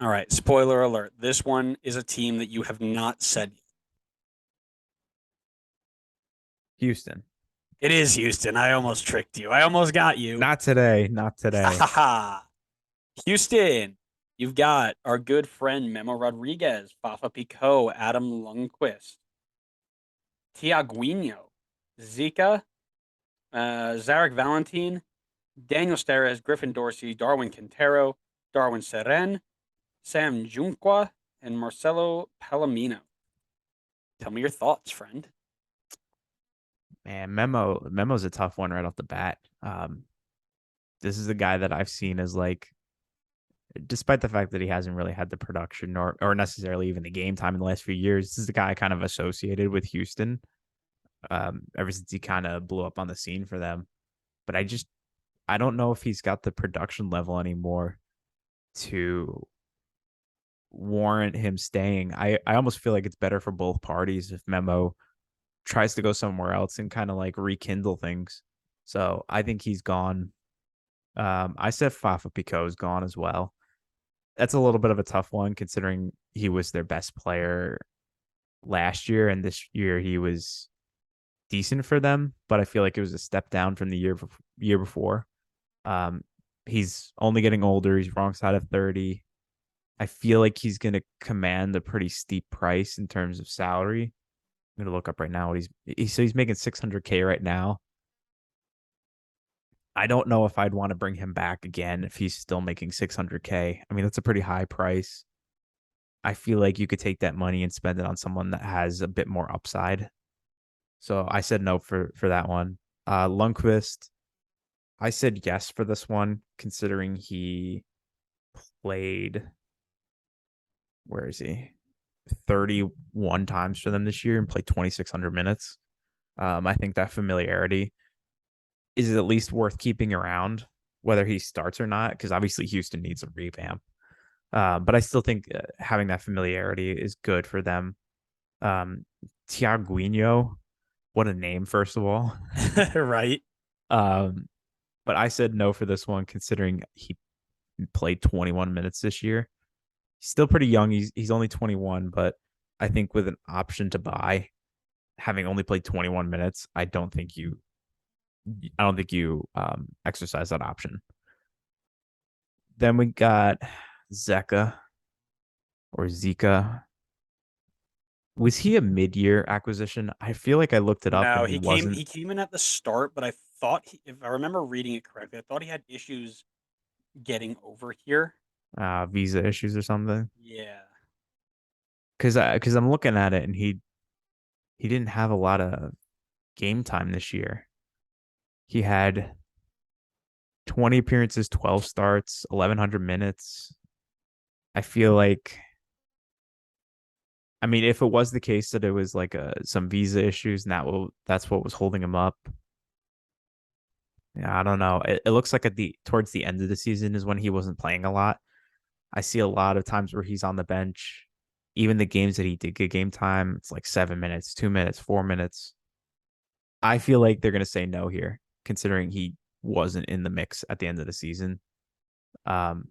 All right, spoiler alert. This one is a team that you have not said. Houston. It is Houston. I almost tricked you. I almost got you. Not today. Not Ha today. ha ha. Houston, you've got our good friend Memo Rodriguez, Fafa Picault, Adam Lundqvist, Tiaguinho, Zika, Zarek Valentin, Daniel Steres, Griffin Dorsey, Darwin Quintero, Darwin Seren, Sam Junqua, and Marcelo Palomino. Tell me your thoughts, friend. Man, Memo's a tough one right off the bat. This is a guy that I've seen as like, despite the fact that he hasn't really had the production or necessarily even the game time in the last few years, this is the guy I kind of associated with Houston. Ever since he kind of blew up on the scene for them. But I don't know if he's got the production level anymore to warrant him staying. I almost feel like it's better for both parties if Memo tries to go somewhere else and kind of like rekindle things. So I think he's gone. I said Fafa Pico is gone as well. That's a little bit of a tough one considering he was their best player last year, and this year he was decent for them, but I feel like it was a step down from the year before. Um, he's only getting older. He's wrong side of 30. I feel like he's going to command a pretty steep price in terms of salary. I'm going to look up right now what he's making 600K right now. I don't know if I'd want to bring him back again if he's still making 600K. I mean, that's a pretty high price. I feel like you could take that money and spend it on someone that has a bit more upside. So I said no for that one. Lundqvist, I said yes for this one, considering he played, where is he? 31 times for them this year and played 2,600 minutes. I think that familiarity is at least worth keeping around, whether he starts or not, because obviously Houston needs a revamp. But I still think having that familiarity is good for them. Tiaguinho, what a name, first of all. Right? um, but I said no for this one, considering he played 21 minutes this year. He's still pretty young. He's only 21, but I think with an option to buy, having only played 21 minutes, I don't think you exercise that option. Then we got Zeka or Zika. Was he a mid-year acquisition? I feel like I looked it up No, and he he came wasn't. he came in at the start, but I thought if I remember reading it correctly, I thought he had issues getting over here. Visa issues or something. Yeah. Because I'm looking at it and he didn't have a lot of game time this year. He had 20 appearances, 12 starts, 1,100 minutes. I feel like, I mean, if it was the case that it was like some visa issues and that's what was holding him up. Yeah, I don't know. It looks like towards the end of the season is when he wasn't playing a lot. I see a lot of times where he's on the bench. Even the games that he did get game time, it's like 7 minutes, 2 minutes, 4 minutes. I feel like they're gonna say no here, considering he wasn't in the mix at the end of the season. Um,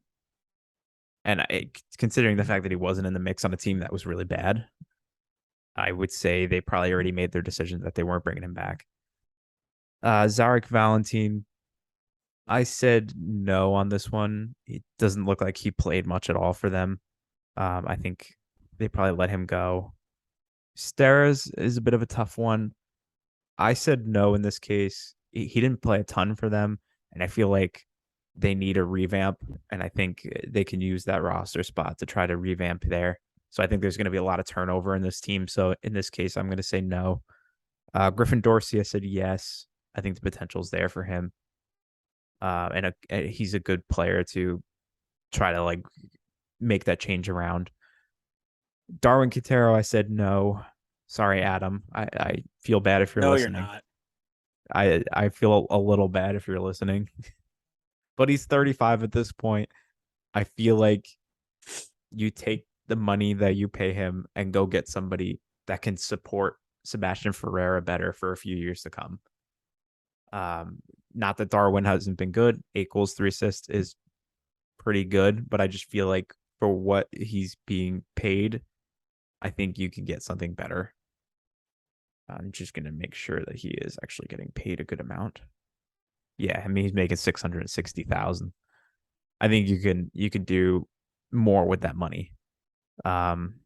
considering the fact that he wasn't in the mix on a team that was really bad, I would say they probably already made their decision that they weren't bringing him back. Zarek Valentin, I said no on this one. It doesn't look like he played much at all for them. I think they probably let him go. Steres is a bit of a tough one. I said no in this case. He didn't play a ton for them, and I feel like they need a revamp, and I think they can use that roster spot to try to revamp there. So I think there's going to be a lot of turnover in this team. So in this case, I'm going to say no. Griffin Dorsey, I said yes. I think the potential's there for him, and he's a good player to try to like make that change around. Darwin Quintero, I said no. Sorry, Adam. I feel bad if you're No, you're listening. not. I feel a little bad if you're listening, but he's 35 at this point. I feel like you take the money that you pay him and go get somebody that can support Sebastian Ferreira better for a few years to come. Not that Darwin hasn't been good. 8 goals, 3 assists is pretty good, but I just feel like for what he's being paid, I think you can get something better. I'm just gonna make sure that he is actually getting paid a good amount. Yeah, I mean he's making 660,000. I think you can do more with that money. Um,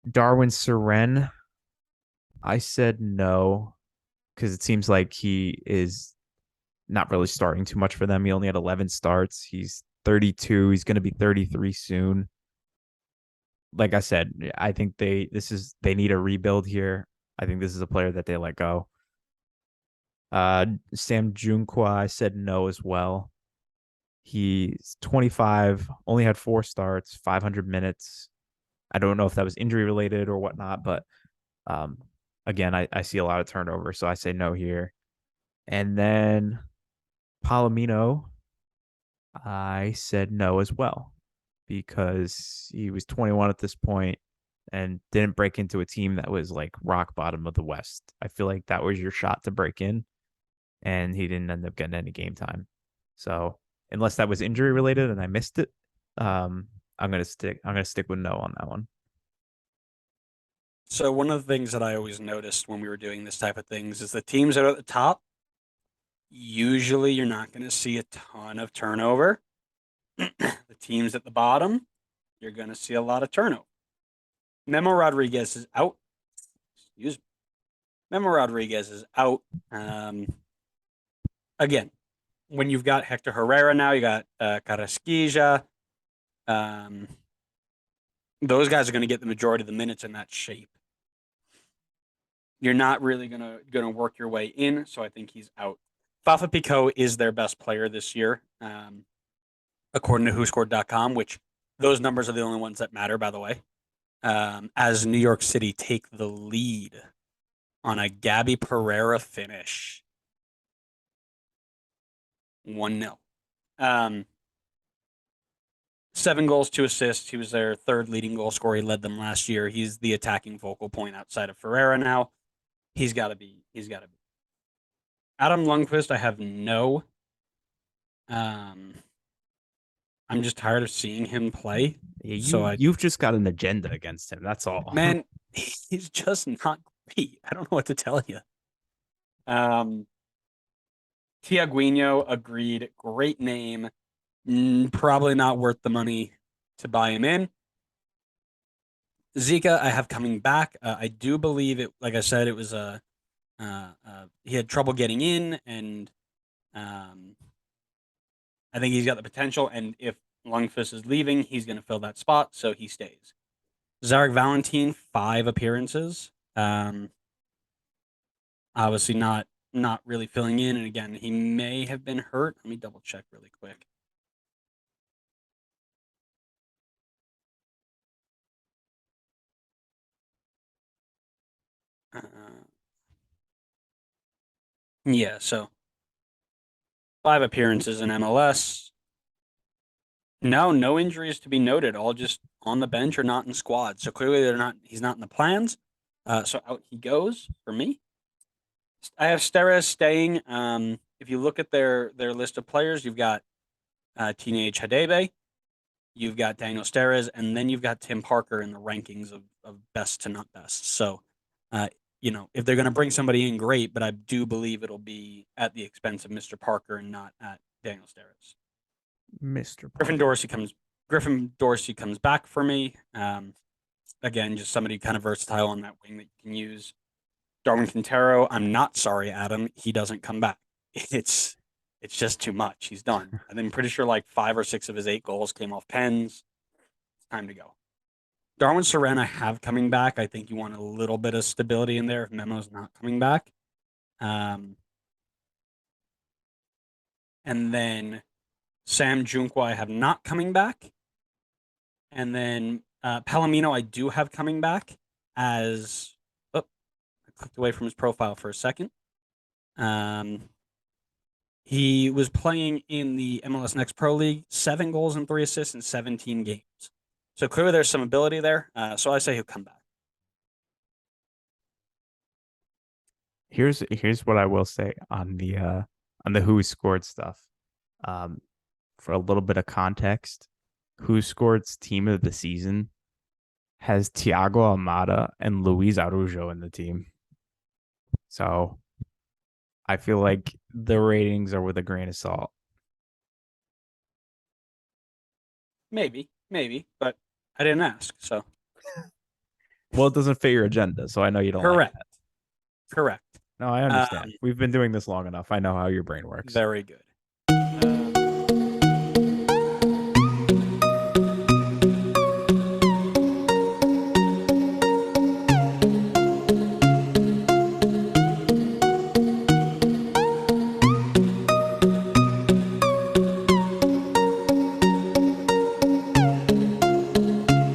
Darwin Seren, I said no because it seems like he is not really starting too much for them. He only had 11 starts. He's 32. He's going to be 33 soon. Like I said, I think they need a rebuild here. I think this is a player that they let go. Sam Junqua, I said no as well. He's 25, only had 4 starts, 500 minutes. I don't know if that was injury related or whatnot, but um, again, I see a lot of turnover, so I say no here. And then Palomino, I said no as well because he was 21 at this point and didn't break into a team that was like rock bottom of the West. I feel like that was your shot to break in, and he didn't end up getting any game time. So unless that was injury related and I missed it, I'm gonna stick with no on that one. So one of the things that I always noticed when we were doing this type of things is the teams that are at the top, usually you're not going to see a ton of turnover. The teams at the bottom, you're going to see a lot of turnover. Memo Rodriguez is out. Excuse me. Memo Rodriguez is out. Again, when you've got Hector Herrera now, you got Carrasquilla. Um, those guys are going to get the majority of the minutes in that shape. You're not really gonna work your way in, so I think he's out. Fafa Picault is their best player this year, according to WhoScored.com, which those numbers are the only ones that matter, by the way. As New York City take the lead on a Gabby Pereira finish, 1-0. 7 goals, 2 assists. He was their third leading goal scorer. He led them last year. He's the attacking focal point outside of Ferreira now. He's got to be. Adam Lundqvist, I have no. Um, I'm just tired of seeing him play. Yeah, So you've just got an agenda against him. That's all. man, he's just not great. I don't know what to tell you. Um, Tiaguinho agreed. Great name. Probably not worth the money to buy him in. Zika, I have coming back. I do believe it. Like I said, it was he had trouble getting in, and um, I think he's got the potential. And if Lundqvist is leaving, he's going to fill that spot, so he stays. Zarek Valentin, 5 appearances. Obviously not really filling in, and again, he may have been hurt. Let me double check really quick. Uh, yeah, so 5 appearances in MLS. No injuries to be noted. All just on the bench or not in squad. So clearly they're not. He's not in the plans. So out he goes for me. I have Steres staying. If you look at their list of players, you've got Teenage Hadebe, you've got Daniel Steres, and then you've got Tim Parker in the rankings of best to not best. So, if they're going to bring somebody in, great, but I do believe it'll be at the expense of Mr. Parker and not at Daniel Steres. Mr. Parker. Griffin Dorsey comes back for me. Again, just somebody kind of versatile on that wing that you can use. Darwin Quintero, I'm not sorry, Adam. He doesn't come back. It's just too much. He's done. I'm pretty sure like 5 or 6 of his 8 goals came off pens. It's time to go. Darwin Seren, I have coming back. I think you want a little bit of stability in there if Memo's not coming back. And then Sam Junqua, I have not coming back. And then Palomino, I do have coming back as. Oh, I clicked away from his profile for a second. He was playing in the MLS Next Pro League, 7 goals and 3 assists in 17 games. So clearly there's some ability there. So I say he'll come back. Here's what I will say on the who scored stuff. For a little bit of context, who scored team of the season has Thiago Almada and Luis Araujo in the team. So I feel like the ratings are with a grain of salt. Maybe, but I didn't ask. So Well, it doesn't fit your agenda, so I know you don't like correct, that. correct. No, I Um, understand. We've been doing this long enough. I know how your brain works. very good.